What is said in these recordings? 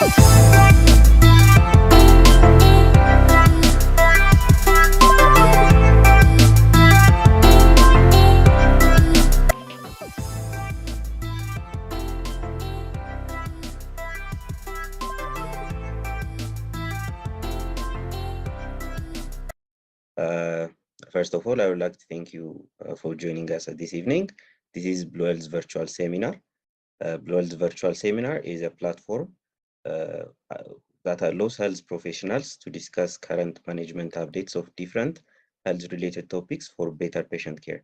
First of all, I would like to thank you for joining us this evening. This is Blue Health's virtual seminar. Blue Health's virtual seminar is a platform that allows health professionals to discuss current management updates of different health-related topics for better patient care.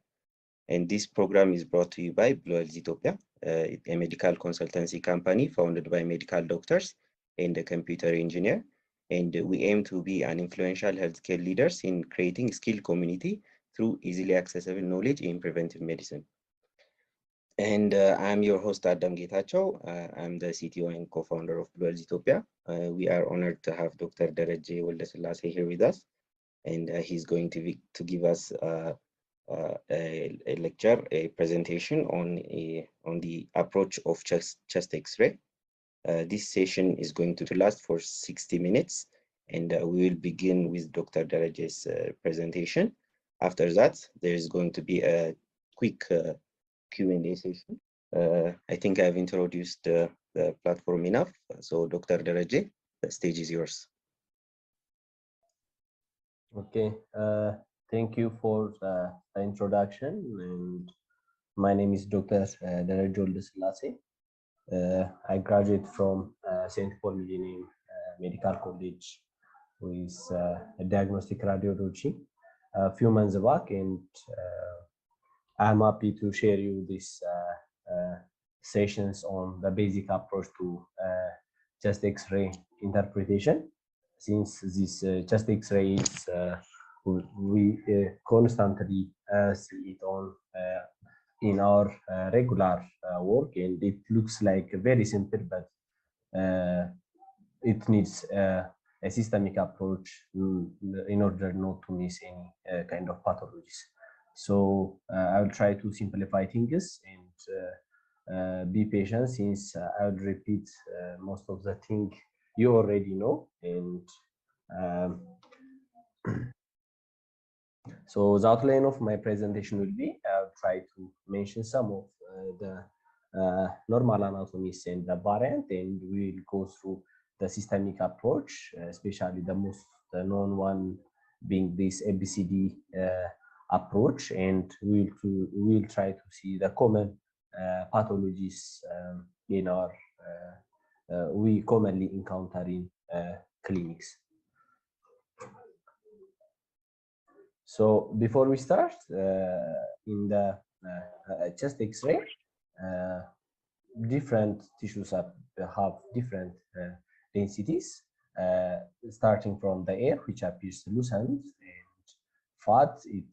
And this program is brought to you by Blue Health Ethiopia, a medical consultancy company founded by medical doctors and a computer engineer. And we aim to be an influential healthcare leaders in creating skilled community through easily accessible knowledge in preventive medicine. And I'm your host, Adam Getachew. I'm the CTO and co-founder of Blue Health Ethiopia. We are honored to have Dr. Derejie woldesilase here with us, and he's going to give us a lecture, a presentation on the approach of chest X-ray. This session is going to last for 60 minutes, and we will begin with Dr. Derejie's presentation. After that, there is going to be a quick Q&A session. I think I've introduced the platform enough. So Dr. Derejie, the stage is yours. Okay, thank you for the introduction. And my name is Dr. Derejie woldesilase. I graduated from St. Paul Millennium Medical College with a diagnostic radiology a few months back, and I'm happy to share you these sessions on the basic approach to chest X-ray interpretation. Since this chest X-ray is we constantly see it on in our regular work, and it looks like very simple, but it needs a systemic approach in order not to miss any kind of pathologies. So I will try to simplify things and be patient, since I will repeat most of the things you already know. And so the outline of my presentation will be, I'll try to mention some of the normal anatomies and the variant, and we'll go through the systemic approach, especially the most known one being this ABCD approach, and we'll try to see the common pathologies in our we commonly encounter in clinics. So before we start, in the chest X-ray, different tissues have different densities, starting from the air, which appears lucent, and fat, it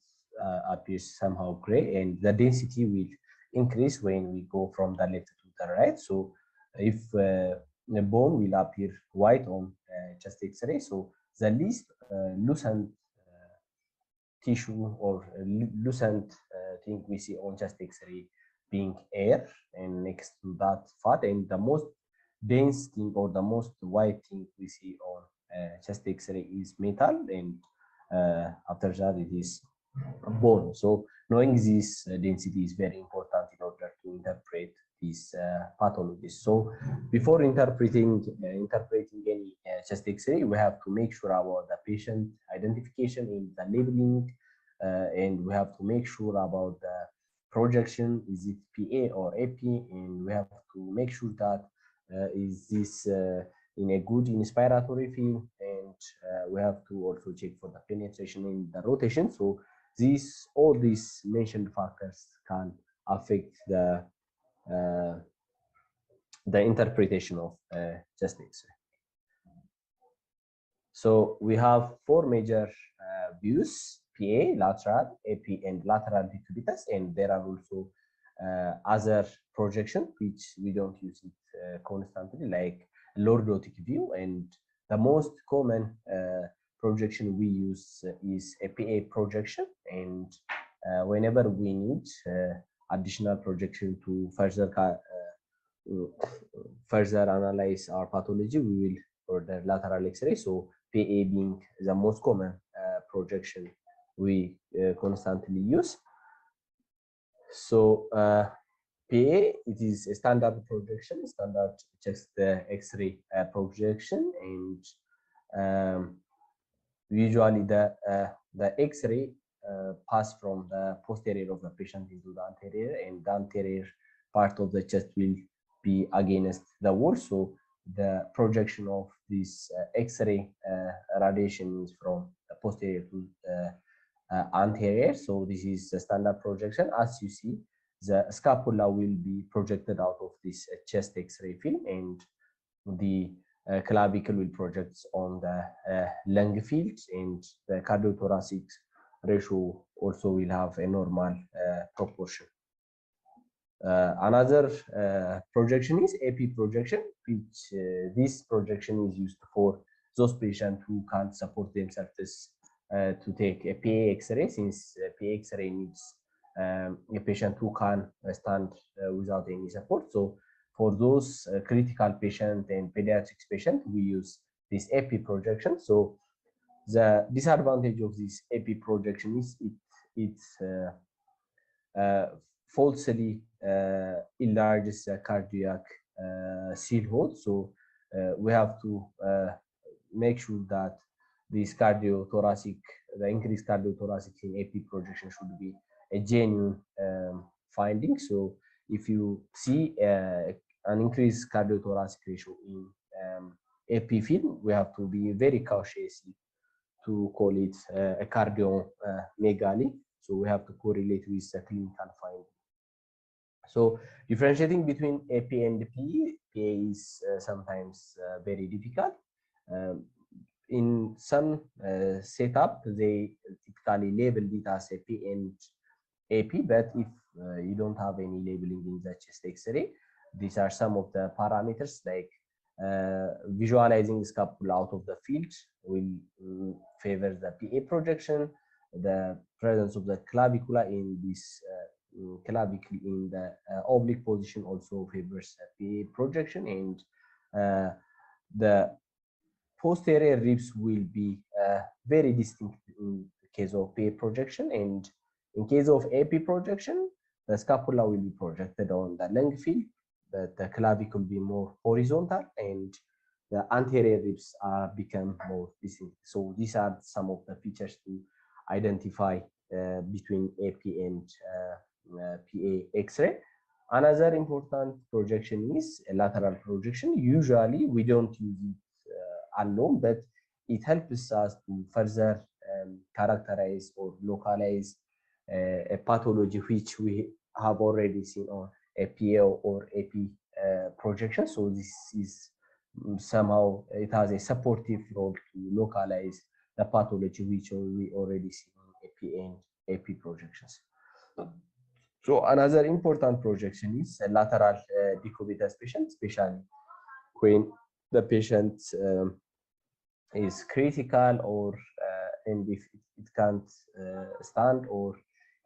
appears somehow gray, and the density will increase when we go from the left to the right. So if the bone will appear white on chest X-ray, so the least lucent tissue or lucent thing we see on chest X-ray being air, and next to that fat, and the most dense thing or the most white thing we see on chest X-ray is metal, and after that it is bone. So knowing this density is very important in order to interpret these pathologies. So before interpreting any chest X-ray, we have to make sure about the patient identification in the labeling, and we have to make sure about the projection, is it PA or AP, and we have to make sure that is this in a good inspiratory field, and we have to also check for the penetration in the rotation. So all these mentioned factors can affect the interpretation of chest X-ray. So we have four major views: PA, lateral, AP, and lateral decubitus, and there are also other projection which we don't use it constantly, like lordotic view, and the most common projection we use is a PA projection, and whenever we need additional projection to further further analyze our pathology, we will order lateral X-ray. So PA being the most common projection we constantly use. So PA, it is a standard projection, standard chest X-ray projection, and usually the X-ray pass from the posterior of the patient into the anterior, and the anterior part of the chest will be against the wall. So the projection of this X-ray radiation is from the posterior to anterior. So this is the standard projection. As you see, the scapula will be projected out of this chest X-ray film, and the clavicle will project on the lung field, and the cardiothoracic ratio also will have a normal proportion. Another projection is AP projection, which this projection is used for those patients who can't support themselves to take a PA X-ray, since PA X-ray needs a patient who can stand without any support. So for those critical patient and pediatrics patient, we use this AP projection. So the disadvantage of this AP projection is it falsely enlarges the cardiac seal hole. So we have to make sure that this cardiothoracic, the increased cardiothoracic in AP projection should be a genuine finding. So if you see an increased cardiothoracic ratio in AP film, we have to be very cautious to call it a cardiomegaly. So we have to correlate with the clinical finding. So differentiating between AP and PA is sometimes very difficult. In some setup, they typically label it as a P and AP, but if you don't have any labeling in the chest X-ray, these are some of the parameters, like visualizing scapula out of the field will favor the PA projection. The presence of the clavicula in this clavicle in the oblique position also favors PA projection, and the posterior ribs will be very distinct in the case of PA projection, and in case of AP projection, the scapula will be projected on the lung field, but the clavicle will be more horizontal, and the anterior ribs become more distinct. So these are some of the features to identify between AP and PA X-ray. Another important projection is a lateral projection. Usually we don't use it alone, but it helps us to further characterize or localize a pathology which we have already seen on a PA or AP projection. So this is somehow, it has a supportive role to localize the pathology which we already see on AP and AP projections. So another important projection is a lateral decubitus patient, especially when the patient is critical, or and if it can't stand, or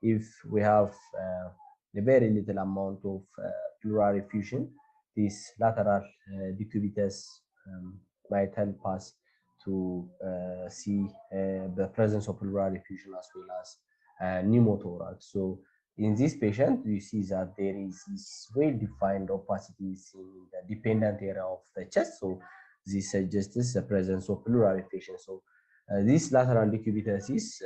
if we have a very little amount of pleural effusion, this lateral decubitus might help us to see the presence of pleural effusion as well as pneumothorax. So in this patient, you see that there is this well-defined opacity in the dependent area of the chest. So this suggests the presence of pleural effusion. So this lateral decubitus is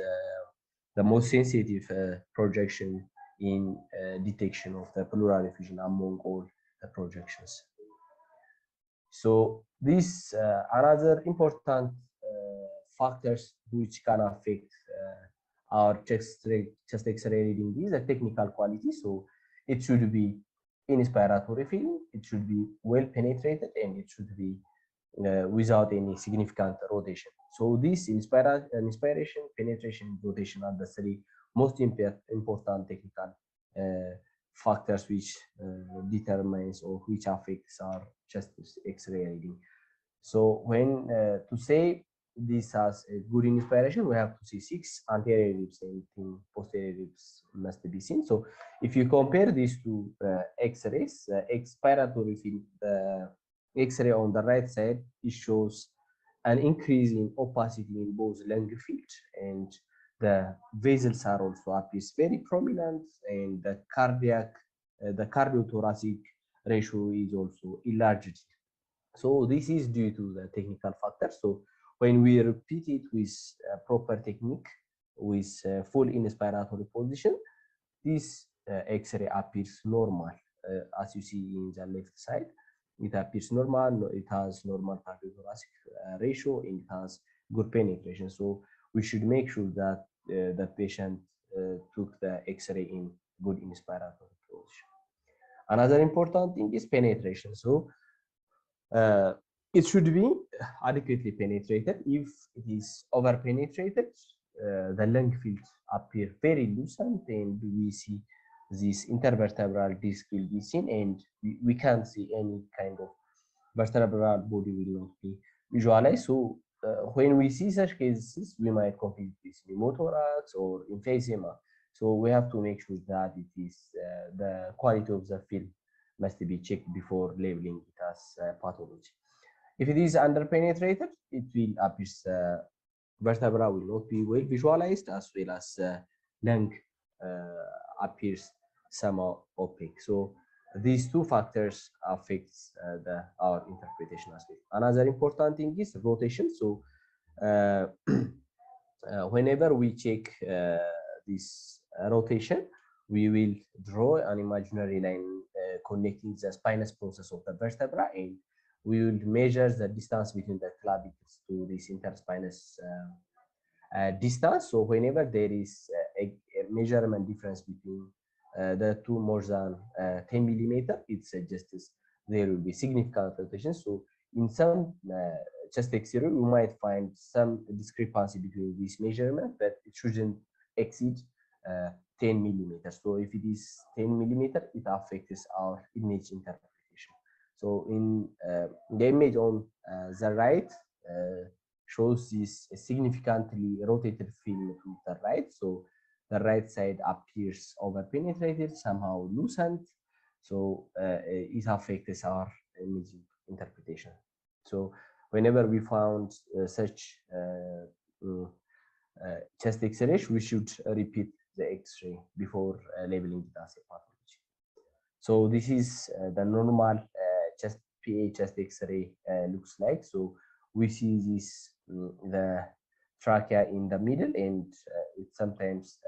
the most sensitive projection in detection of the pleural effusion among all the projections. So this another important factors which can affect our chest X-ray reading is the technical quality. So it should be inspiratory film, it should be well penetrated, and it should be without any significant rotation. So this inspiration, penetration, rotation are the three most important technical factors which determines or which affects our chest X-ray reading. So when to say this has a good inspiration, we have to see 6 anterior ribs and 10 posterior ribs must be seen. So if you compare these two X-rays, expiratory field, the X-ray on the right side, it shows an increase in opacity in both lung field, and the vessels are also appears very prominent, and the cardiothoracic ratio is also enlarged. So this is due to the technical factor. So when we repeat it with proper technique, with full inspiratory position, this X-ray appears normal. As you see in the left side, it appears normal. It has normal cardiothoracic ratio, and it has good penetration. So we should make sure that the patient took the X-ray in good inspiratory position. Another important thing is penetration. So it should be adequately penetrated. If it is over penetrated, the lung fields appear very loosened, and we see this intervertebral disc will be seen, and we can't see any kind of vertebral body will not be visualized. So when we see such cases, we might confuse this pneumothorax or emphysema. So we have to make sure that it is the quality of the film must be checked before labeling it as pathology. If it is underpenetrated, it will appear vertebra will not be well visualized, as well as lung appears somehow opaque. So these two factors affect our interpretation aspect. Another important thing is rotation. So whenever we check this rotation, we will draw an imaginary line connecting the spinous process of the vertebra, and we will measure the distance between the clavicles to this interspinous distance. So whenever there is a measurement difference between the two more than 10 millimeter, it suggests there will be significant rotation. So in some chest X-ray, we might find some discrepancy between this measurement, but it shouldn't exceed 10 millimeters. So if it is 10 millimeter, it affects our image interpretation. So in the image on the right shows this significantly rotated film to the right. So the right side appears over penetrated, somehow loosened. So it affects our image interpretation. So whenever we found such chest X-ray, we should repeat the X-ray before labeling it as a pathology. So this is the normal chest PA chest X-ray looks like. So we see this the trachea in the middle, and it sometimes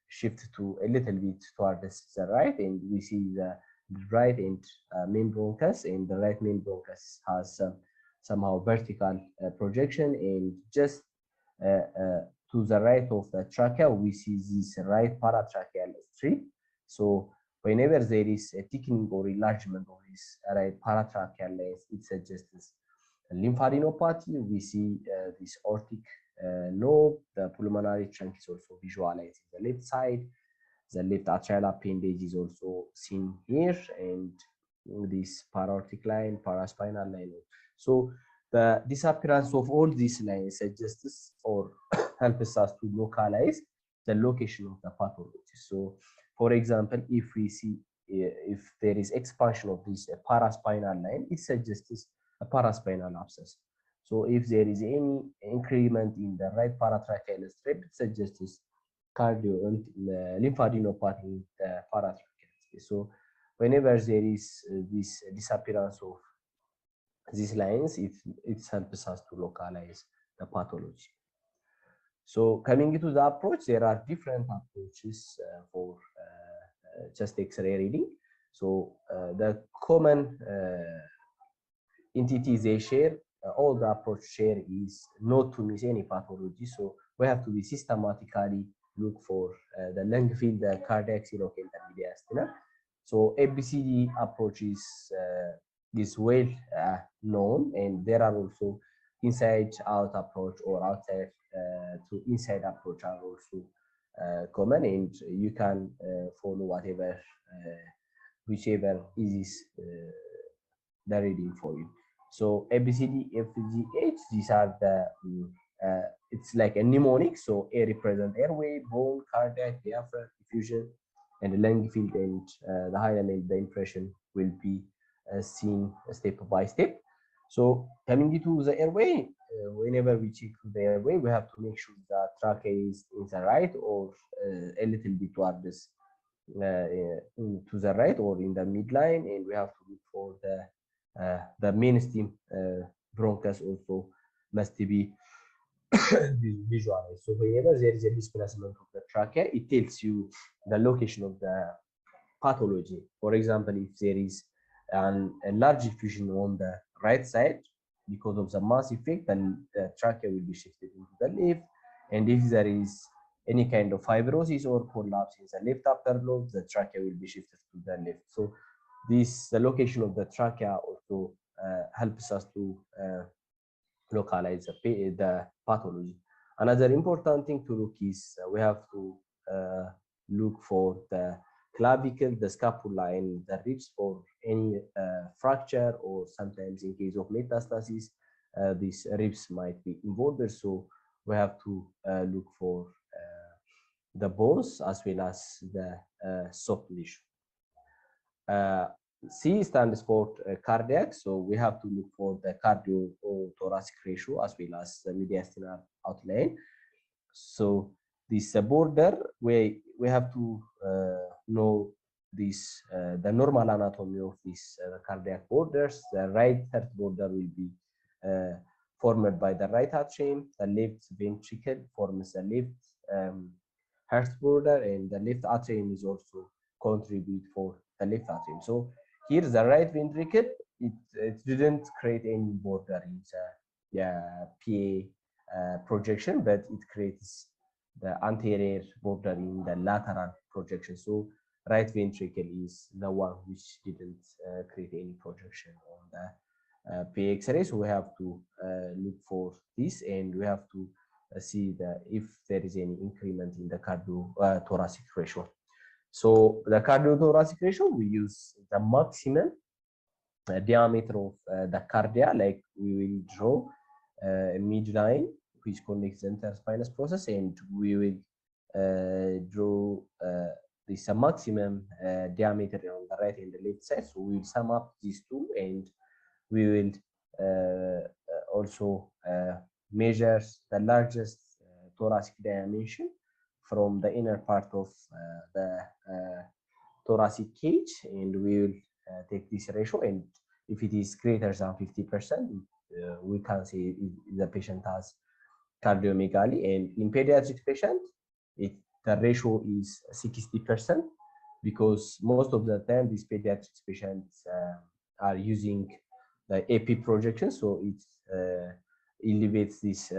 shift to a little bit towards the right, and we see the right and main bronchus, and the right main bronchus has somehow vertical projection, and just to the right of the trachea, we see this right paratracheal strip. So whenever there is a thickening or enlargement of this right paratracheal length, it suggests lymphadenopathy. We see this aortic lobe. The pulmonary trunk is also visualized in the left side. The left atrial appendage is also seen here, and this paraortic line, paraspinal line. So the disappearance of all these lines suggests or helps us to localize the location of the pathology. So for example, if we see if there is expansion of this paraspinal line, it suggests a paraspinal abscess. So if there is any increment in the right paratracheal strip, it suggests cardio and lymphadenopathy in the paratracheal space. So whenever there is this disappearance of these lines, it helps us to localize the pathology. So coming to the approach, there are different approaches for chest X-ray reading. So the common entities they share, all the approach share is not to miss any pathology. So we have to be systematically look for the lung field, the cardiac, coeloquent, and mediastinal. So ABCD approach is well known, and there are also inside out approach or outside to inside approach are also common, and you can follow whatever whichever is the reading for you. So A, B, C, D, F, G, H, these are the, it's like a mnemonic. So A represent airway, bone, cardiac, diaphragm, diffusion, and the lung field, and the high element, the impression will be seen step by step. So coming to the airway, whenever we check the airway, we have to make sure that trachea is in the right or a little bit towards to the right or in the midline, and we have to look for the mainstem bronchus also must be visualized. So whenever there is a displacement of the trachea, it tells you the location of the pathology. For example, if there is a large diffusion on the right side because of the mass effect, then the trachea will be shifted into the left. And if there is any kind of fibrosis or collapse in the left upper lobe, the trachea will be shifted to the left. So the location of the trachea also helps us to localize the pathology. Another important thing to look is we have to look for the clavicle, the scapula, and the ribs for any fracture, or sometimes in case of metastasis, these ribs might be involved. So we have to look for the bones as well as the soft tissue. C stands for cardiac, so we have to look for the cardio-thoracic ratio as well as the mediastinal outline. So this border, we have to know this the normal anatomy of these cardiac borders. The right heart border will be formed by the right atrium. The left ventricle forms the left heart border, and the left atrium is also contribute for the left atrium. So here the right ventricle, it didn't create any border in the PA projection, but it creates the anterior border in the lateral projection. So right ventricle is the one which didn't create any projection on the PA X-ray. So we have to look for this, and we have to see if there is any increment in the cardio-thoracic ratio. So the cardiothoracic ratio, we use the maximum diameter of the cardia, like we will draw a midline which connects the interspinous process, and we will draw this maximum diameter on the right and the left side. So we will sum up these two, and we will also measure the largest thoracic dimension from the inner part of the thoracic cage, and we will take this ratio, and if it is greater than 50%, we can say the patient has cardiomegaly. And in pediatric patient, the ratio is 60%, because most of the time these pediatric patients are using the AP projection, so it elevates this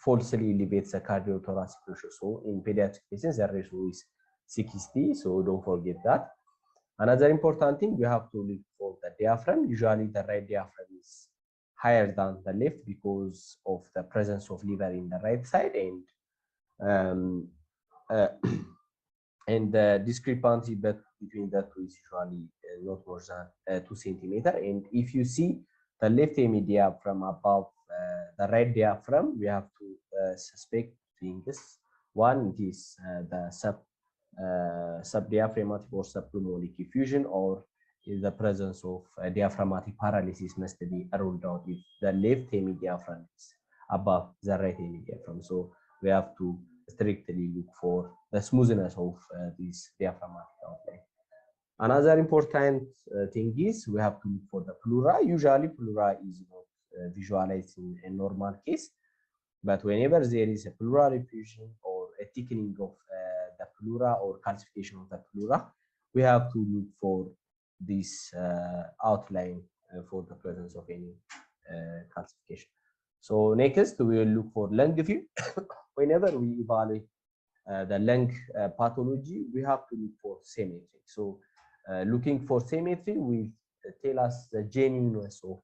falsely elevates the cardiothoracic ratio. So in pediatric patients, the ratio is 60, so don't forget that. Another important thing, we have to look for the diaphragm. Usually the right diaphragm is higher than the left because of the presence of liver in the right side, and the discrepancy between the two is usually not more than 2 centimeters. And if you see the left hemidiaphragm above the right diaphragm, we have to suspect things. One is the subdiaphragmatic or subpulmonic effusion, or in the presence of diaphragmatic paralysis must be ruled out if the left hemidiaphragm is above the right hemidiaphragm. So we have to strictly look for the smoothness of this diaphragmatic outline. Another important thing is we have to look for the pleura. Usually pleura is not visualized in a normal case, but whenever there is a pleural effusion or a thickening of the pleura or calcification of the pleura, we have to look for this outline for the presence of any calcification. So next, we will look for lung field. Whenever we evaluate the lung pathology, we have to look for symmetry. So looking for symmetry will tell us the genuineness of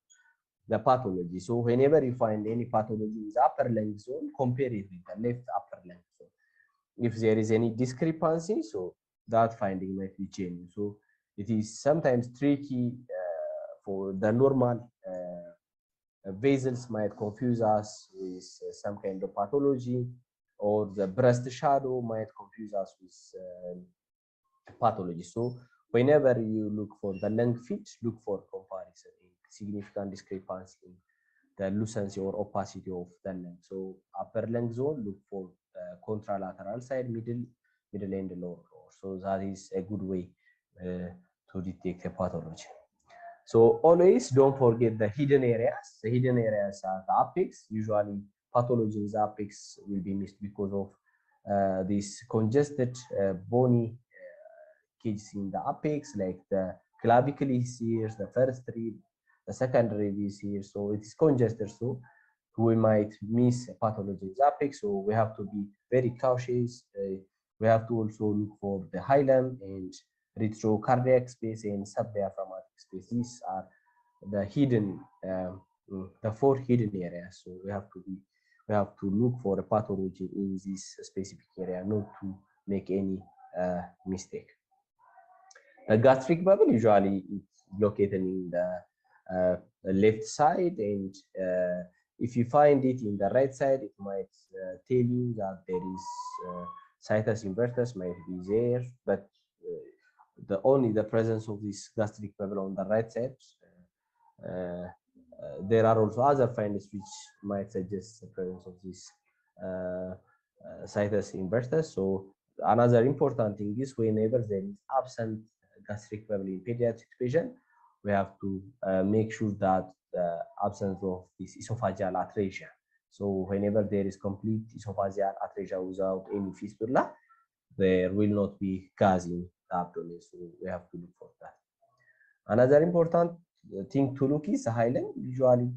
the pathology. So whenever you find any pathology in the upper lung zone, compare it with the left upper lung zone. If there is any discrepancy, so that finding might be genuine. So it is sometimes tricky for the normal vessels might confuse us with some kind of pathology, or the breast shadow might confuse us with pathology. So whenever you look for the lung fit, look for comparison in significant discrepancy in the lucency or opacity of the lung. So upper lung zone, look for contralateral side, middle and lower. So that is a good way to detect a pathology. So always don't forget the hidden areas. The hidden areas are the apex. Usually pathology in the apex will be missed because of this congested bony cages in the apex, like the clavicle is here, the first rib, the second rib is here. So it is congested. So we might miss pathology in the apex. So we have to be very cautious. We have to also look for the hilum and retrocardiac space and subdiaphragmatic space. These are the hidden, the 4 hidden areas. So we have to look for a pathology in this specific area, not to make any mistake. The gastric bubble usually it's located in the left side, and if you find it in the right side, it might tell you that there is situs inversus might be there, but only the presence of this gastric bubble on the right side. There are also other findings which might suggest the presence of this situs inversus. So another important thing is whenever there is absent gastric bubble in pediatric patient, we have to make sure that the absence of this esophageal atresia. So whenever there is complete esophageal atresia without any fistula, there will not be gas in the abdomen. So we have to look for that. Another important thing to look is the hilum. Usually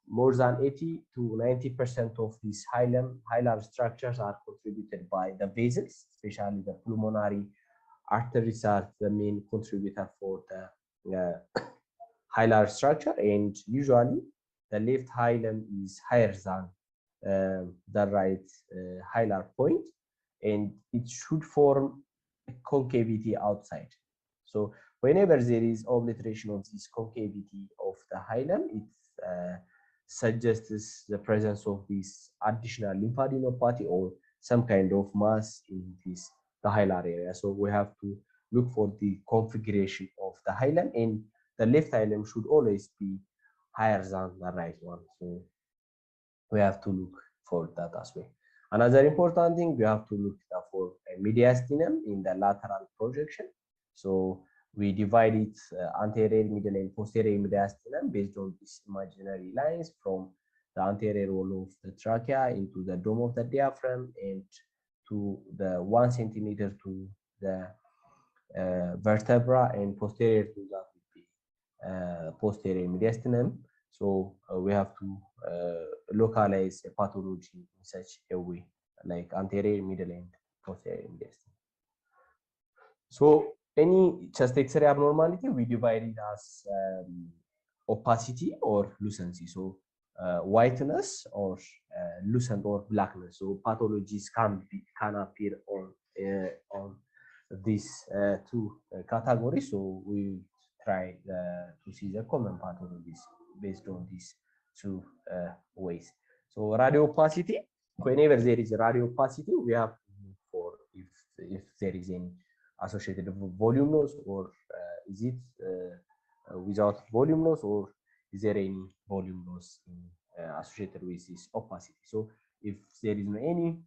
more than 80 to 90% of these hilar structures are contributed by the vessels, especially the pulmonary arteries are the main contributor for the hilar structure, and usually the left hilum is higher than the right hilar point, and it should form a concavity outside. So whenever there is obliteration of this concavity of the hilum, it suggests the presence of this additional lymphadenopathy or some kind of mass in this the hilar area. So we have to look for the configuration of the hilum, and the left hilum should always be higher than the right one. So we have to look for that as well. Another important thing, we have to look for a mediastinum in the lateral projection. So we divide it anterior, middle, and posterior mediastinum based on these imaginary lines from the anterior wall of the trachea into the dome of the diaphragm and to the 1 centimeter to the vertebra, and posterior to that would be posterior mediastinum. So we have to localize a pathology in such a way, like anterior, middle, and posterior mediastinum. So any chest X-ray abnormality, we divide it as opacity or lucency. So whiteness or lucent or blackness. So pathologies can appear on these 2 categories. So we try to see the common pathologies based on these 2 ways. So radio opacity, whenever there is a radio opacity, we have to look for if there is any associated volume loss, or is it without volume loss, or is there any volume loss associated with this opacity. So if there is any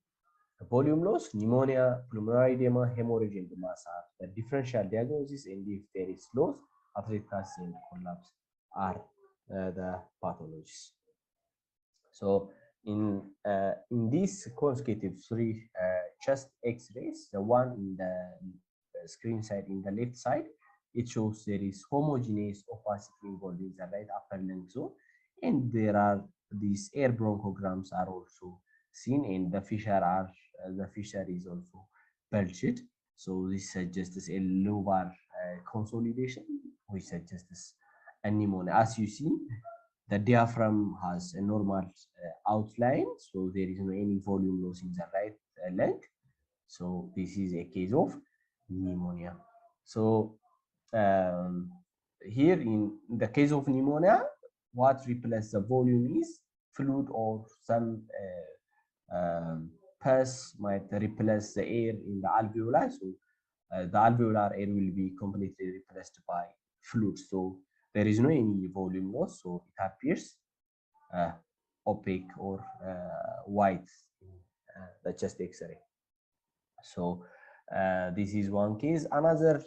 volume loss, pneumonia, pulmonary edema, hemorrhage, and mass are the differential diagnosis, and if there is loss, atherosclerosis and collapse are the pathologies. So in these consecutive 3 chest X-rays, the one in the screen side in the left side, it shows there is homogeneous opacity involving the right upper lung zone, and there are these air bronchograms are also seen, and the fissure is also bulged. So this suggests a lobar consolidation, which suggests a pneumonia. As you see, the diaphragm has a normal outline, so there is no any volume loss in the right lung. So this is a case of pneumonia. So here in the case of pneumonia, what replaces the volume is fluid or some pus might replace the air in the alveoli. So the alveolar air will be completely replaced by fluid. So there is no any volume loss. So it appears opaque or white in the chest X-ray. So this is one case. Another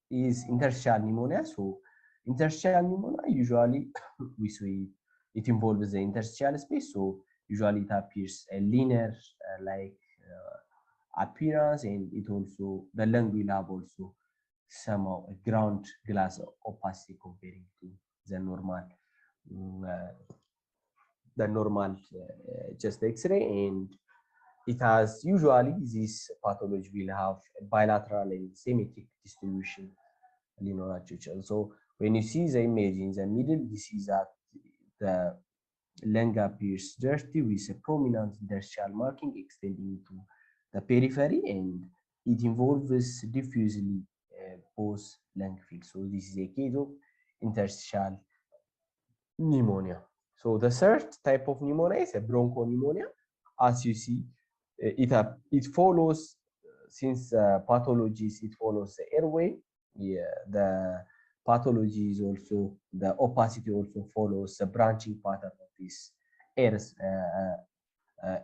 is interstitial pneumonia. So interstitial pneumonia usually we see it involves the interstitial space. So usually it appears a linear like appearance, and it also the lung will have also somehow a ground glass opacity comparing to the normal chest X-ray, and it has usually this pathology will have a bilateral and symmetric distribution linear. So when you see the image in the middle, this is that the lung appears dirty with a prominent interstitial marking extending to the periphery, and it involves diffusely both lung fields. So this is a case of interstitial pneumonia. So the third type of pneumonia is a bronchopneumonia. As you see, it follows since pathologies, it follows the airway. Yeah, the pathology is also the opacity also follows the branching pattern of this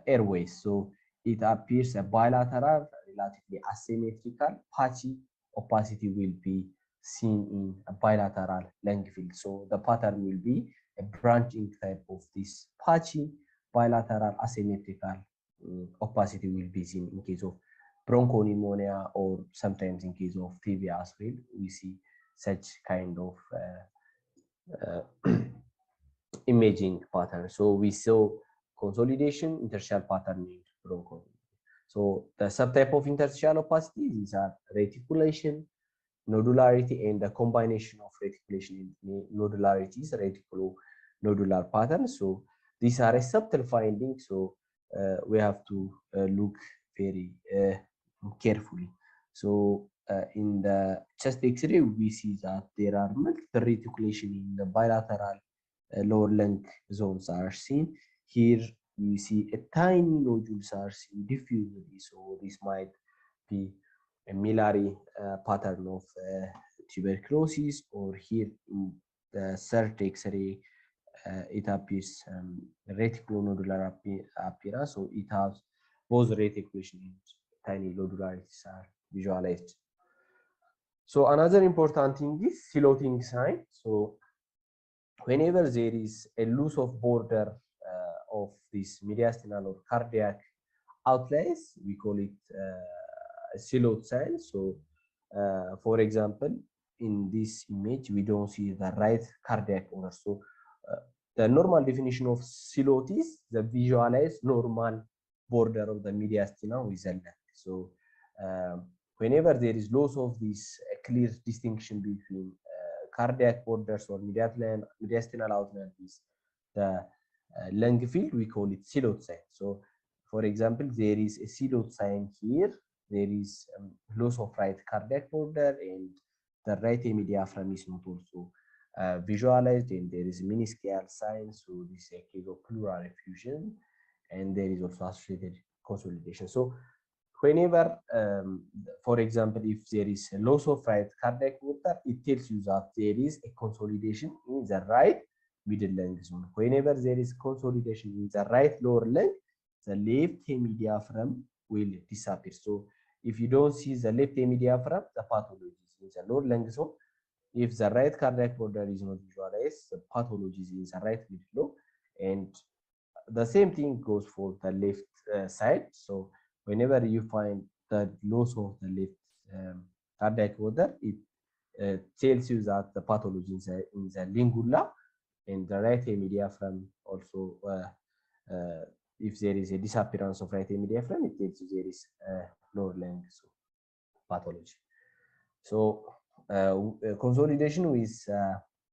airways. So it appears a bilateral, relatively asymmetrical, patchy opacity will be seen in a bilateral lung field. So the pattern will be a branching type of this patchy bilateral asymmetrical opacity will be seen in case of bronchopneumonia, or sometimes in case of TB as well. We see such kind of imaging pattern. So we saw consolidation, interstitial pattern in bronchopneumonia. So the subtype of interstitial opacity, these are reticulation, nodularity, and the combination of reticulation and nodularity is reticulonodular pattern. So these are a subtle finding. So we have to look very carefully. So in the chest X-ray, we see that there are multiple reticulation in the bilateral lower lung zones are seen. Here we see a tiny nodules are seen diffusely. So this might be a miliary pattern of tuberculosis, or here in the third X-ray, it appears reticulonodular appearance. So it has both reticulation and tiny nodularities are visualized. So another important thing is silhouetting sign. So whenever there is a loss of border of this mediastinal or cardiac outlays, we call it a silhouette sign. So for example, in this image, we don't see the right cardiac order. So the normal definition of silhouette is the visualized normal border of the mediastinum with the lung. So whenever there is loss of this clear distinction between cardiac borders or mediastinal outline with the lung field, we call it silhouette sign. So for example, there is a silhouette sign here. There is loss of right cardiac border, and the right hemidiaphragm is not also visualized, and there is minuscule sign. So this is a case of pleural effusion, and there is also associated consolidation. So whenever, for example, if there is a loss of right cardiac border, it tells you that there is a consolidation in the right middle lung zone. Whenever there is consolidation in the right lower lung, the left hemidiaphragm will disappear. So if you don't see the left hemidiaphragm, the pathology is in the lower lung zone. If the right cardiac border is not visualized, the pathology is in the right middle lobe, and the same thing goes for the left side. So whenever you find the loss of the left cardiac border, it tells you that the pathology is in the lingula, and the right hemidiaphragm also. If there is a disappearance of right hemidiaphragm, it tells you there is lower lung pathology. So consolidation with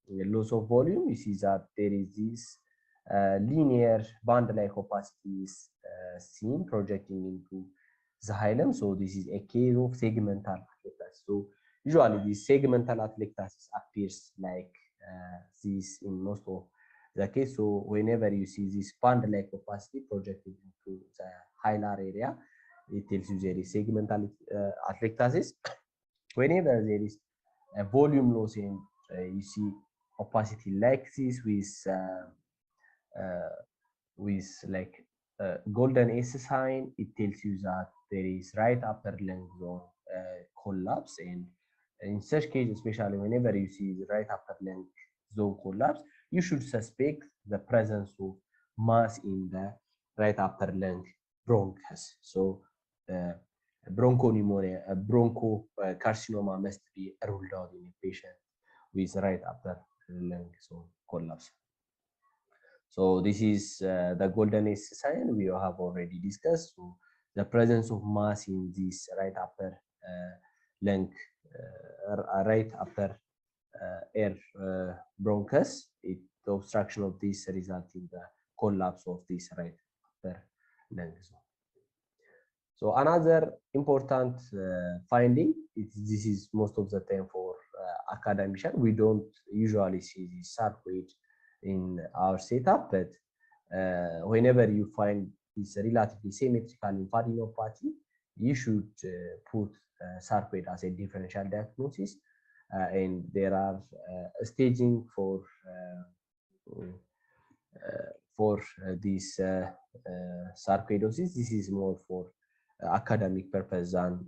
loss of volume, we see that there is this linear band-like opacity is seen projecting into the hilum. So this is a case of segmental maquetas. So Usually, the segmental atelectasis appears like this in most of the case. So whenever you see this band-like opacity projected into the hilar area, it tells you there is segmental atelectasis. Whenever there is a volume loss and you see opacity like this with like golden S sign, it tells you that there is right upper lung zone collapse. And in such case, especially whenever you see the right upper lung zone collapse, you should suspect the presence of mass in the right upper lung bronchus. So bronchopneumonia, bronchocarcinoma must be ruled out in a patient with right upper lung zone collapse. So this is the golden S sign we have already discussed. So the presence of mass in this right upper lung, right upper air bronchus, the obstruction of this results in the collapse of this right upper lung zone. So another important finding, this is most of the time for academician, we don't usually see the sarcoid in our setup, but whenever you find this relatively symmetrical lymphadenopathy, you should put sarcoid as a differential diagnosis, and there are staging for this sarcoidosis. This is more for academic purpose than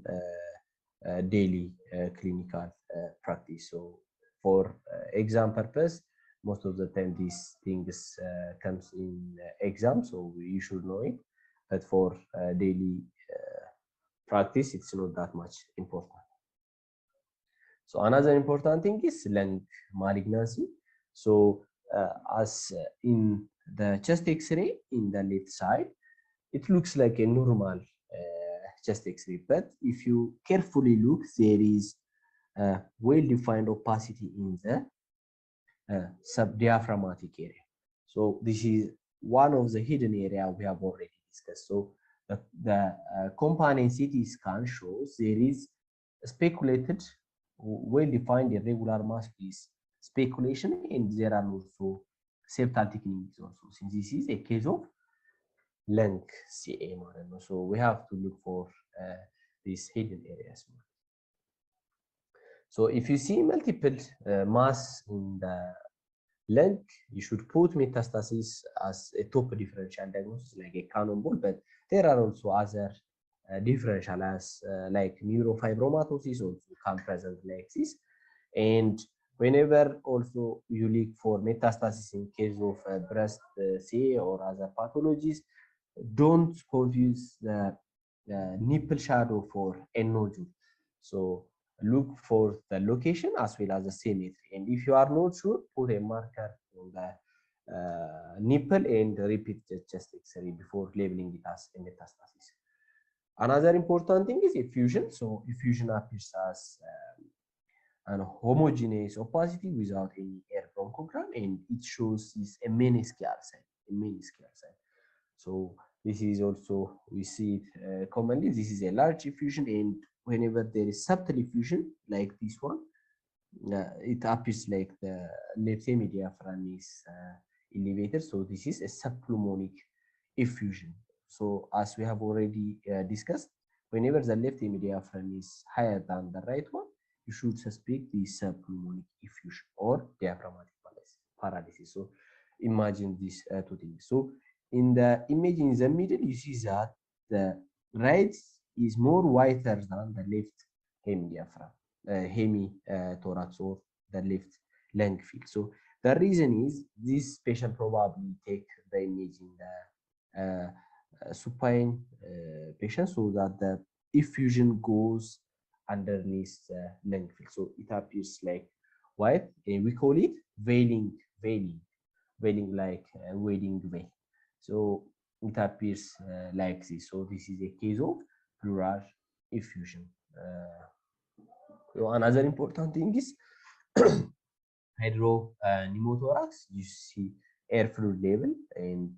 daily clinical practice. So for exam purpose, most of the time these things comes in exam, so you should know it. But for daily practice, it's not that much important. So another important thing is lung malignancy. So as in the chest X-ray in the left side, it looks like a normal chest X-ray, but if you carefully look, there is a well-defined opacity in the subdiaphragmatic area. So this is one of the hidden area we have already discussed. So the companion CT scan shows there is speculated, well-defined irregular mass with speculation, and there are also septal thickening also, since this is a case of lung CA model. So we have to look for these hidden areas. So if you see multiple mass in the lung, you should put metastasis as a top differential diagnosis, like a cannonball, but there are also other differential as like neurofibromatosis also can present like this. And whenever also you look for metastasis in case of breast CA or other pathologies, don't confuse the nipple shadow for a nodule. So look for the location as well as the symmetry. And if you are not sure, put a marker on the nipple and repeat the chest X-ray before labeling it as a metastasis. Another important thing is effusion. So effusion appears as an homogeneous opacity without any air bronchogram, and it shows this a meniscal sign. So this is also, we see it commonly. This is a large effusion, and whenever there is subtle effusion like this one, it appears like the left hemidiaphragm is elevated. So this is a subpulmonic effusion. So as we have already discussed, whenever the left hemidiaphragm is higher than the right one, you should suspect the subpulmonic effusion or diaphragmatic paralysis. So imagine these two things. So in the image in the middle, you see that the right is more whiter than the left hemidiaphragm, hemithorax, or the left lung field. So the reason is this patient probably take the image in the supine patient, so that the effusion goes underneath the lung field. So it appears like white, and we call it veiling like a wedding veil. So it appears like this. So this is a case of pleural effusion. So another important thing is hydropneumothorax. You see air fluid level, and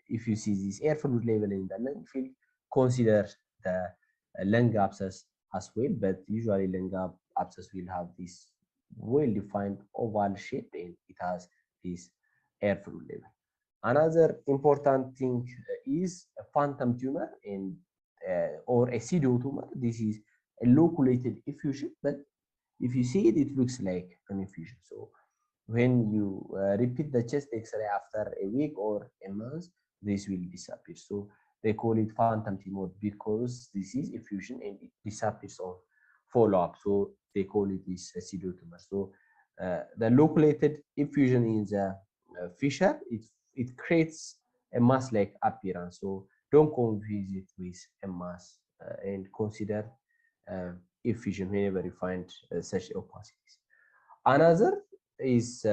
if you see this air fluid level in the lung field, consider the lung abscess as well. But usually lung abscess will have this well-defined oval shape, and it has this airflow level. Another important thing is a phantom tumor and or a pseudo tumor. This is a loculated effusion, but if you see it, it looks like an effusion. So when you repeat the chest X-ray after a week or a month, this will disappear. So they call it phantom tumor because this is effusion and it disappears on follow-up. So they call it this pseudo tumor. So the loculated effusion in the fissure, it creates a mass-like appearance. So don't confuse it with a mass and consider effusion whenever you find such opacities. Another is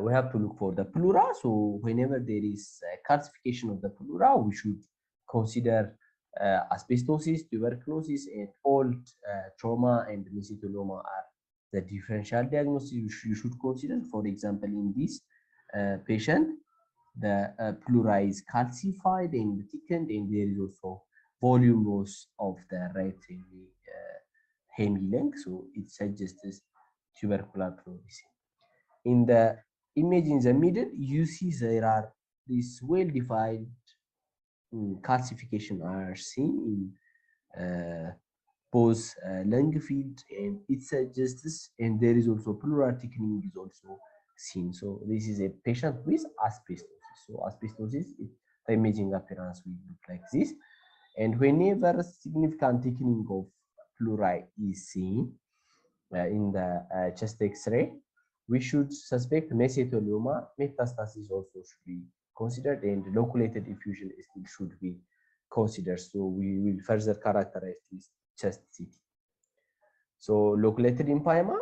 we have to look for the pleura. So whenever there is calcification of the pleura, we should consider asbestosis, tuberculosis, and old trauma and mesothelioma are the differential diagnosis you should consider. For example, in this patient, the pleura is calcified and thickened, and there is also volume loss of the right hemi length, so it suggests tubercular pleurisy. In the image in the middle, you see there are these well-defined calcification are seen in both lung field, and it suggests, and there is also pleural thickening is also seen. So this is a patient with asbestosis. So asbestosis, the imaging appearance will look like this. And whenever significant thickening of pleura is seen in the chest X-ray, we should suspect mesothelioma. Metastasis also should be considered, and loculated effusion still should be considered. So we will further characterize this chest CT. So loculated empyema,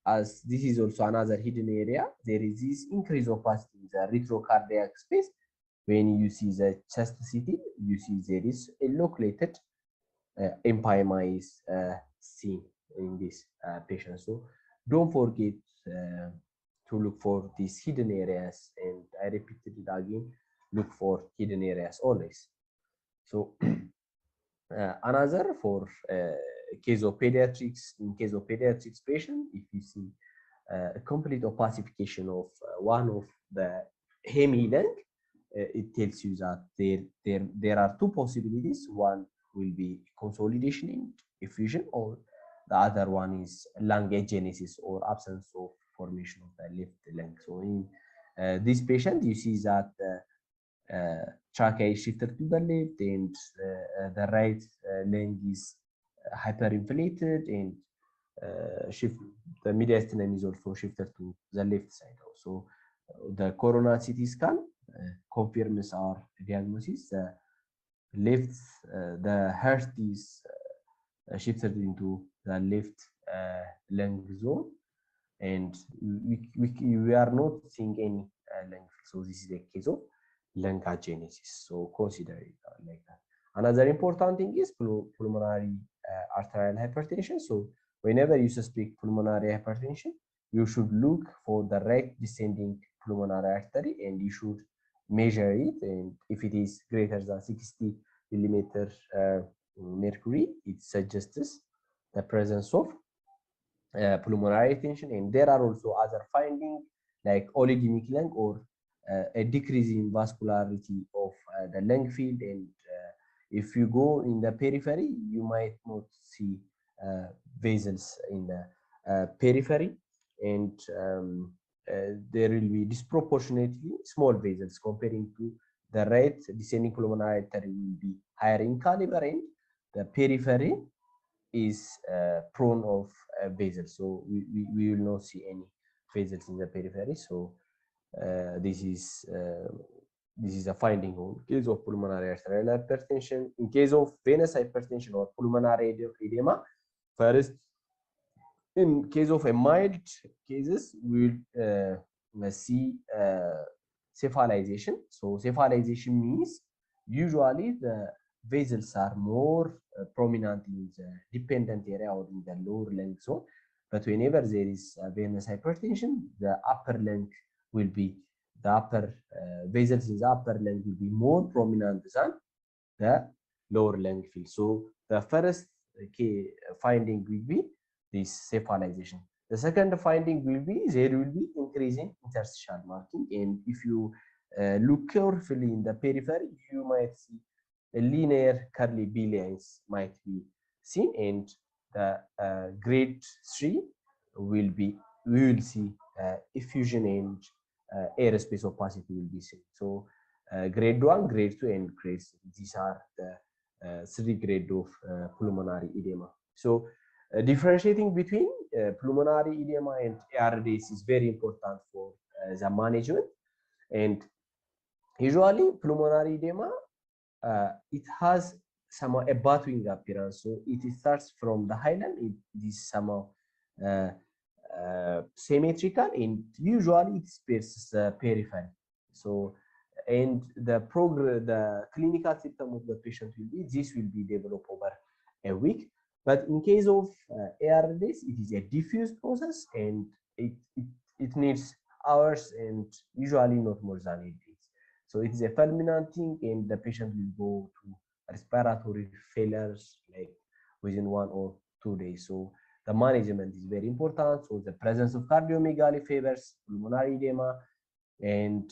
as this is also another hidden area, there is this increased opacity in the retrocardiac space. When you see the chest CT, you see there is a loculated empyema is seen in this patient. So don't forget to look for these hidden areas, and I repeated it again, look for hidden areas always. So another for case of pediatrics, in case of pediatrics patient, if you see a complete opacification of one of the hemi lung, it tells you that there are two possibilities. One will be consolidation in effusion, or the other one is lung agenesis or absence of formation of the left lung. So in this patient, you see that trachea is shifted to the left, and the right lung is hyperinflated, and the mediastinum is also shifted to the left side. Also, the coronal CT scan confirms our diagnosis. The left, the heart is shifted into the left lung zone, and we are not seeing any lung. So this is a case of lung agenesis. So consider it like that. Another important thing is pulmonary arterial hypertension. So whenever you suspect pulmonary hypertension, you should look for the right descending pulmonary artery, and you should measure it. And if it is greater than 60 millimeter mercury, it suggests the presence of pulmonary tension. And there are also other findings like oligemic lung, or a decrease in vascularity of the lung field. And if you go in the periphery, you might not see vessels in the periphery, and there will be disproportionately small vessels comparing to the right descending pulmonary artery will be higher in caliber, and the periphery is prone of vessels. So we will not see any vessels in the periphery. So this is a finding in case of pulmonary arterial hypertension. In case of venous hypertension or pulmonary edema, first, in case of a mild cases, we will see cephalization. So cephalization means usually the vessels are more prominent in the dependent area or in the lower lung zone. But whenever there is venous hypertension, the upper lung will be, the upper vessels in the upper lung will be more prominent than the lower lung field. So the first key finding will be this cephalization. The second finding will be there will be increase in interstitial marking, and if you look carefully in the periphery, you might see a linear curly B lines might be seen, and the grade 3 will be, we will see effusion and aerospace opacity will be seen. So grade 1, grade 2, and grade 3, these are the 3 grades of pulmonary edema. So differentiating between pulmonary edema and ARDS is very important for the management. And usually pulmonary edema, it has somehow a buttering appearance. So it starts from the highland, it is somehow symmetrical, and usually it spares the periphery. So, and the clinical symptom of the patient will be, this will be developed over a week. But in case of ARDS, it is a diffuse process, and it needs hours and usually not more than 8 days. So it is a fulminant thing, and the patient will go to respiratory failures like within 1 or 2 days. So the management is very important. So the presence of cardiomegaly favors pulmonary edema, and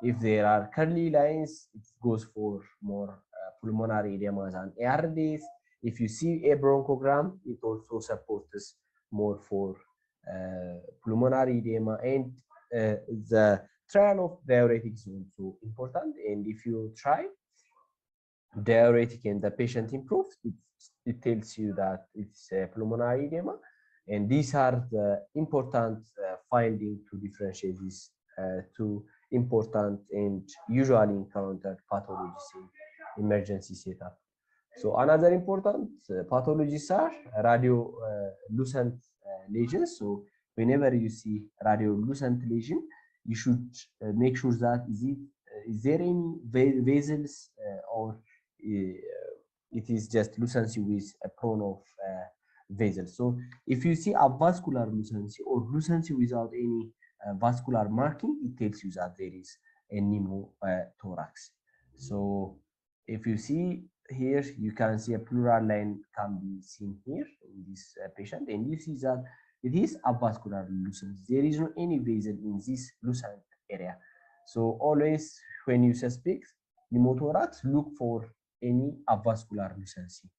if there are curly lines, it goes for more pulmonary edema than ARDS. If you see a bronchogram, it also supports more for pulmonary edema, and the trial of diuretic is also important. And if you try diuretic and the patient improves, it tells you that it's pulmonary edema. And these are the important findings to differentiate these two important and usually encountered pathologies in emergency setup. So another important pathologies are radiolucent lesions. So whenever you see radiolucent lesion, you should make sure that is there any vessels or it is just lucency with a prone of vessels. So if you see avascular lucency or lucency without any vascular marking, it tells you that there is a pneumothorax. So if you see here, you can see a pleural line can be seen here in this patient, and you see that it is avascular lucency. There is no any vessel in this lucent area. So always when you suspect pneumothorax, look for any avascular lucency,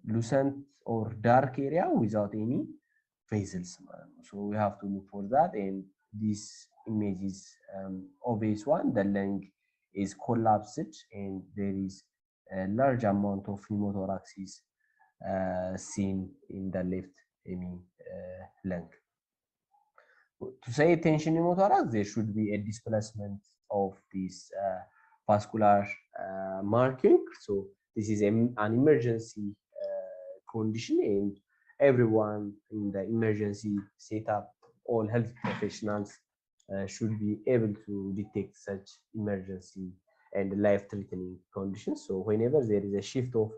lucent or dark area without any vessels. So we have to look for that, and this image is obvious one. The lung is collapsed, and there is a large amount of pneumothorax is seen in the left lung. To say tension pneumothorax, there should be a displacement of this vascular marking. So this is an emergency condition, and everyone in the emergency setup, all health professionals should be able to detect such emergency and life-threatening conditions. So whenever there is a shift of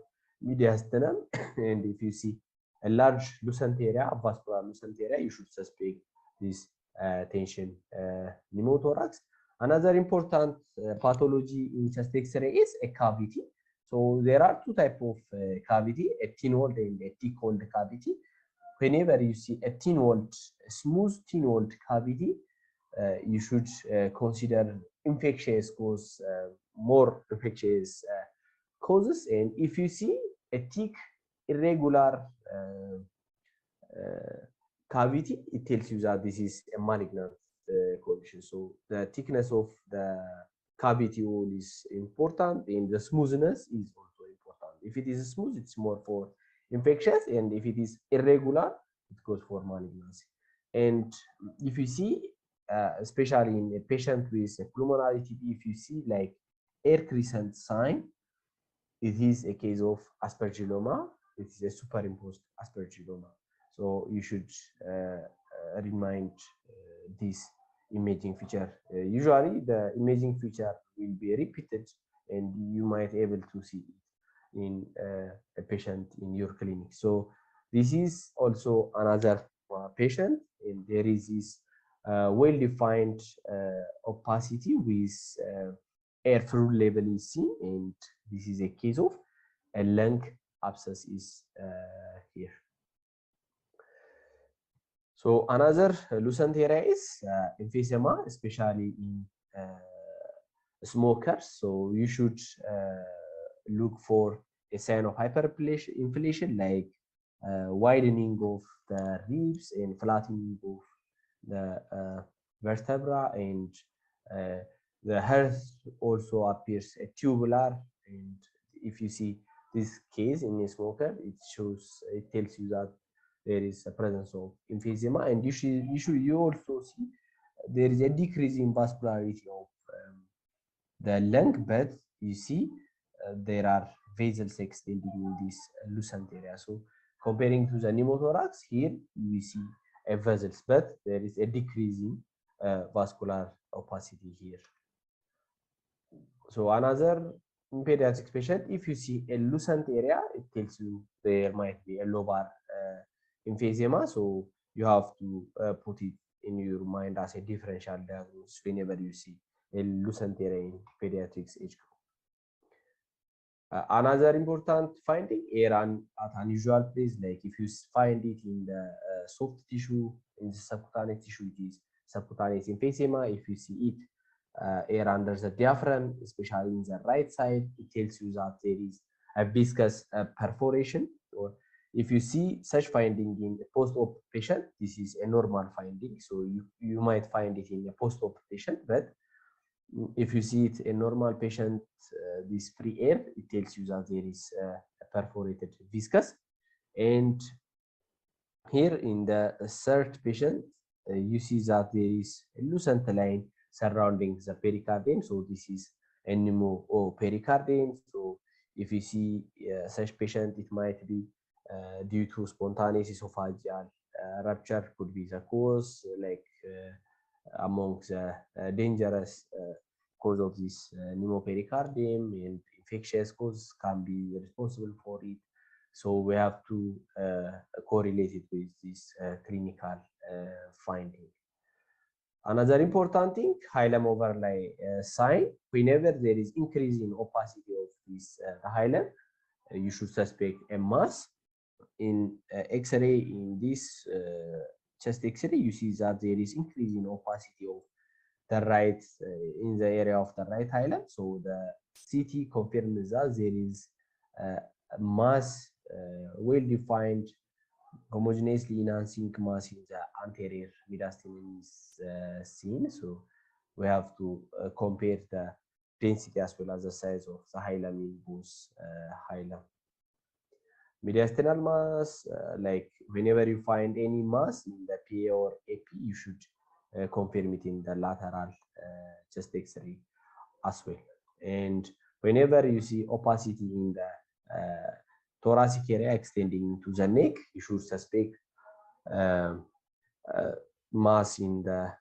mediastinum, and if you see a large lucent area, a vascular lucent area, you should suspect this tension pneumothorax. Another important pathology in chest X-ray is a cavity. So there are two types of cavity, a thin-walled and a thick-walled cavity. Whenever you see a thin-walled, smooth thin-walled cavity, you should consider infectious cause, more infectious causes. And if you see a thick, irregular cavity, it tells you that this is a malignant condition. So the thickness of the cavity wall is important, and the smoothness is also important. If it is smooth, it's more for infectious, and if it is irregular, it goes for malignancy. And if you see, especially in a patient with a pulmonary TB, if you see like air crescent sign, it is a case of aspergilloma. It is a superimposed aspergilloma. So you should remind this imaging feature. Usually the imaging feature will be repeated, and you might able to see it in a patient in your clinic. So this is also another patient, and there is this well-defined opacity with air fluid level is seen, and this is a case of a lung abscess is here. So another lucent area is emphysema, especially in smokers. So you should look for a sign of hyperinflation, like widening of the ribs and flattening of the vertebra, and the heart also appears tubular. And if you see this case in a smoker, it tells you that there is a presence of emphysema, and you also see there is a decrease in vascularity of the lung, but you see there are vessels extending in this lucent area. So comparing to the pneumothorax, here we see a vessels, but there is a decrease in vascular opacity here. So another pediatric patient, if you see a lucent area, it tells you there might be a lobar emphysema. So you have to put it in your mind as a differential diagnosis whenever you see a lucent area in pediatrics age group. Another important finding, air at unusual place, like if you find it in the soft tissue, in the subcutaneous tissue, it is subcutaneous emphysema. If you see it air under the diaphragm, especially in the right side, it tells you that there is a viscous perforation. Or if you see such finding in a post-op patient, this is a normal finding. So you might find it in a post-op patient, but if you see it in normal patient, this free air, it tells you that there is a perforated viscous. And here in the third patient, you see that there is a lucent line surrounding the pericardium. So this is a pneumopericardium. So if you see such patient, it might be due to spontaneous esophageal rupture, could be the cause, like among the dangerous cause of this pneumopericardium, and infectious causes can be responsible for it. So we have to correlate it with this clinical finding. Another important thing, hilum overlay sign. Whenever there is increase in opacity of this hilum, you should suspect a mass. In X-ray, in this chest X-ray, you see that there is increase in opacity of the right in the area of the right hilum. So the CT confirms that there is a mass, well-defined, homogeneously enhancing mass in the anterior mediastinum is seen. So we have to compare the density as well as the size of the hilum in both hilum. Mediastinal mass, like whenever you find any mass in the PA or AP, you should confirm it in the lateral chest X-ray as well. And whenever you see opacity in the thoracic area extending to the neck, you should suspect mass in the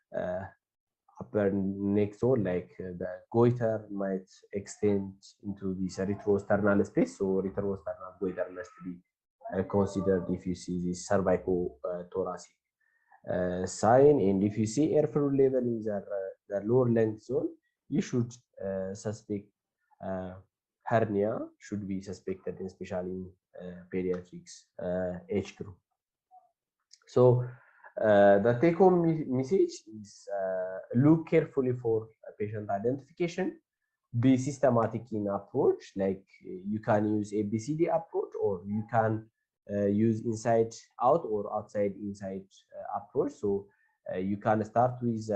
upper neck zone, like the goiter might extend into this retrosternal space. So retrosternal goiter must be considered if you see this cervicothoracic sign. And if you see airflow level in the lower length zone, you should suspect hernia should be suspected, especially in pediatrics age group. So the take-home message is look carefully for patient identification, be systematic in approach, like you can use ABCD approach, or you can use inside out or outside inside approach. So you can start with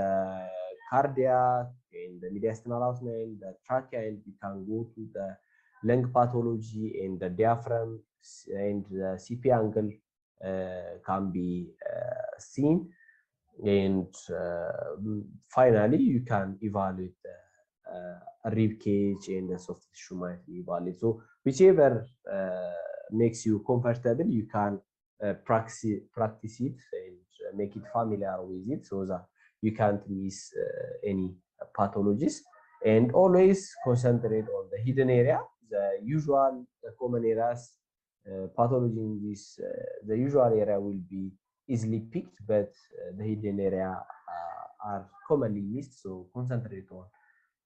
cardiac and the mediastinal outline, the trachea, and you can go to the lung pathology and the diaphragm, and the CP angle can be seen. And finally, you can evaluate the rib cage and the soft tissue might be evaluated. So whichever makes you comfortable, you can practice it and make it familiar with it, so that you can't miss any pathologies. And always concentrate on the hidden area, the common areas. Pathology in this, the usual area will be easily picked, but the hidden area are commonly missed. So concentrate on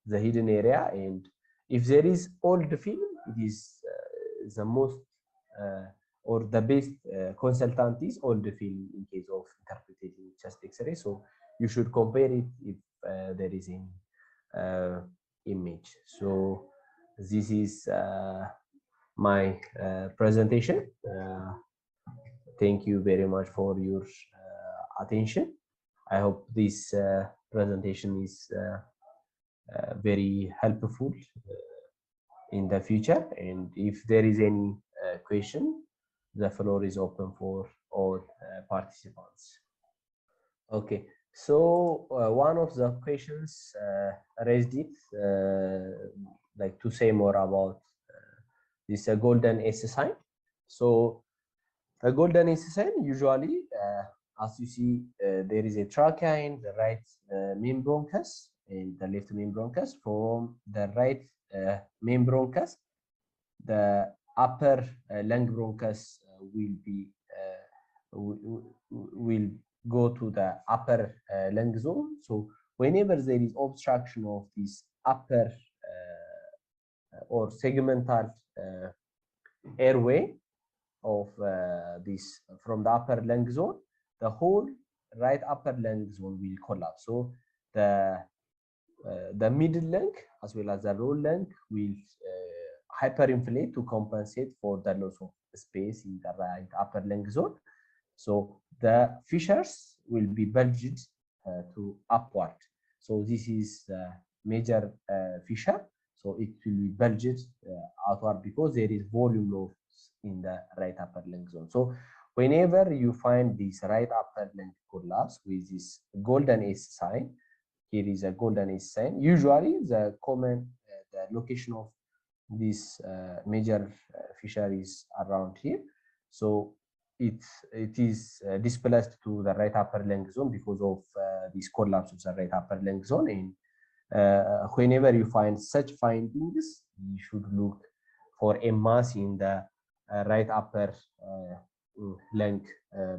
the hidden area. And if there is old film, it is the most or the best consultant is all the field in case of interpreting chest X-ray. So you should compare it if there is any image. So this is my presentation. Thank you very much for your attention. I hope this presentation is very helpful in the future, and if there is any question, the floor is open for all participants. Okay, so one of the questions raised it like to say more about this golden S sign. So a golden S sign usually, as you see, there is a trachea in the right main bronchus and the left main bronchus. From the right main bronchus, the upper lung bronchus will go to the upper lung zone. So whenever there is obstruction of this upper or segmental airway of this from the upper lung zone, the whole right upper lung zone will collapse. So the middle lung as well as the lower lung will hyperinflate to compensate for the loss of space in the right upper lung zone. So the fissures will be bulged to upward. So this is the major fissure. So it will be bulged outward because there is volume loss in the right upper lung zone. So whenever you find this right upper lung collapse with this golden S sign, here is a golden S sign. Usually the common the location of this major fissure is around here. So it is displaced to the right upper lung zone because of this collapse of the right upper lung zone. And whenever you find such findings, you should look for a mass in the right upper lung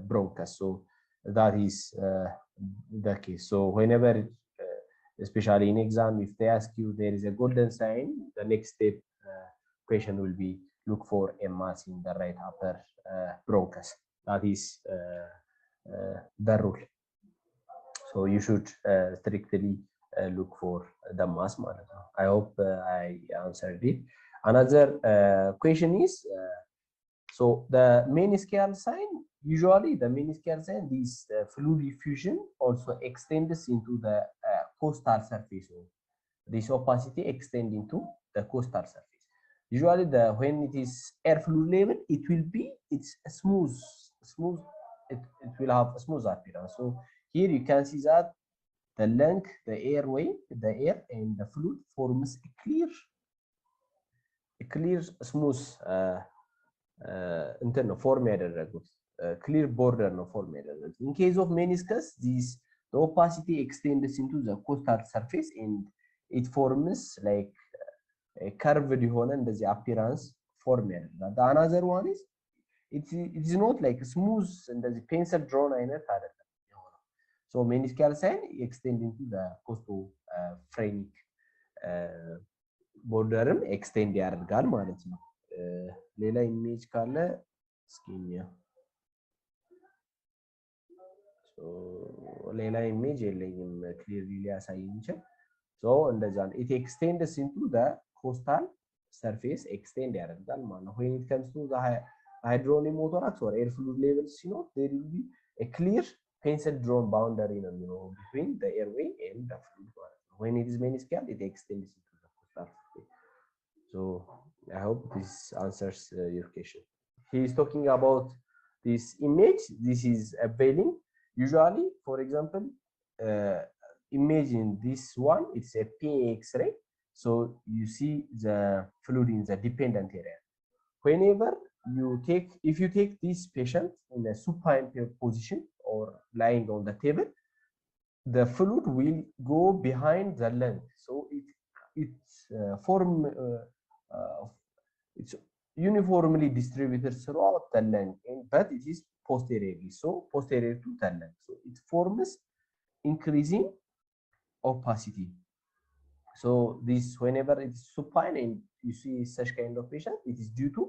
bronchus. So that is the case. So whenever, especially in exam, if they ask you there is a golden sign, the next step question will be look for a mass in the right upper bronchus. That is the rule. So you should strictly look for the mass monitor. I hope I answered it. Another question is, so the meniscal sign, usually the meniscal sign, this fluid diffusion also extends into the costal surface. This opacity extends into the costal surface. Usually when it is air fluid level, it will have a smooth appearance. So here you can see that the lung, the airway, the air and the fluid forms a clear smooth internal form clear border no form. In case of meniscus, the opacity extends into the costal surface and it forms like a curved the appearance form. The another one is it is not like smooth and the pencil drawn so meniscal sign extend into the costophrenic borderም ኤክስቴንድ ያደርጋል ማለት ነው። ሌላ ኢሜጅ ካለ እስኪኛ ሌላ ኢሜጅ የለኝም ክሊርሊ ሊያሳይ እንችል ሶ እንደዛ ነው it extends into the costal surface extend ያደርጋል ማለት ነው። when it comes to the hydronic or air fluid levels there will be a clear pencil drawn boundary between the airway and the fluid. When it is meniscal, it extends into the costal surface. So I hope this answers your question. He is talking about this image. This is a veiling. Usually, for example, imagine this one, it's a PA X-ray. So you see the fluid in the dependent area. Whenever if you take this patient in a supine position or lying on the table, the fluid will go behind the lung. So it's uniformly distributed throughout the lung, but it is posteriorly, so posterior to the lung. So it forms increasing opacity. So this, whenever it's supine and you see such kind of patient, it is due to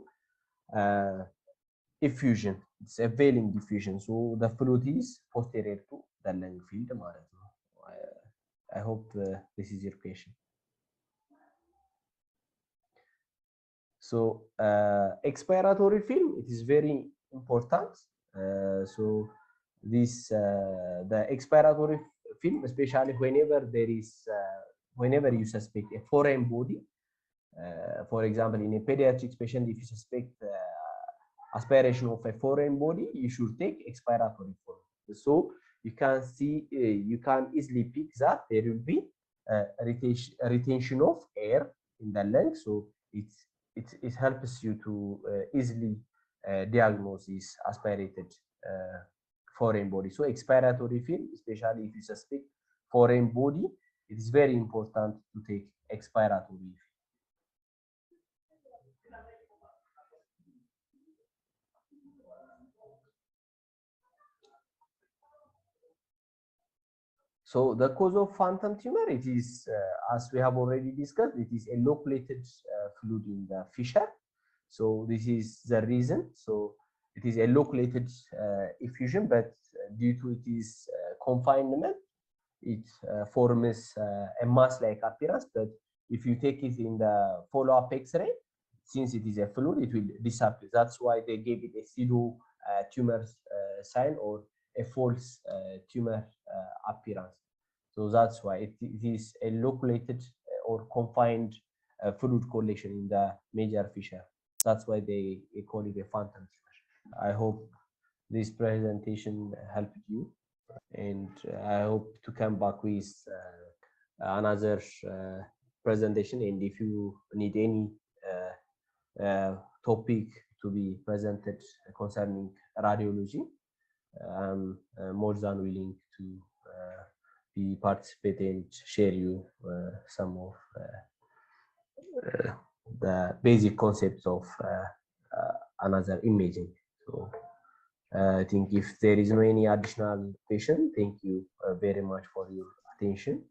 effusion. It's a veiling diffusion. So the fluid is posterior to the lung field. I hope this is your question. So expiratory film, it is very important. So this the expiratory film, especially whenever you suspect a foreign body. For example, in a pediatric patient, if you suspect aspiration of a foreign body, you should take expiratory film. So you can see, you can easily pick that there will be retention of air in the lung. So it helps you to easily diagnose this aspirated foreign body. So expiratory film, especially if you suspect foreign body, it is very important to take expiratory film. So the cause of phantom tumor, it is, as we have already discussed, it is a low-platelet fluid in the fissure. So this is the reason. So it is a low-platelet effusion, but due to its confinement, it forms a mass-like appearance. But if you take it in the follow-up X-ray, since it is a fluid, it will disappear. That's why they gave it a pseudo tumor sign or a false tumor appearance. So that's why it is a loculated or confined fluid collection in the major fissure. That's why they call it a phantom tumor. I hope this presentation helped you, and I hope to come back with another presentation. And if you need any topic to be presented concerning radiology, I'm more than willing to be participate and share you some of the basic concepts of another imaging. So I think if there is no any additional question, thank you very much for your attention.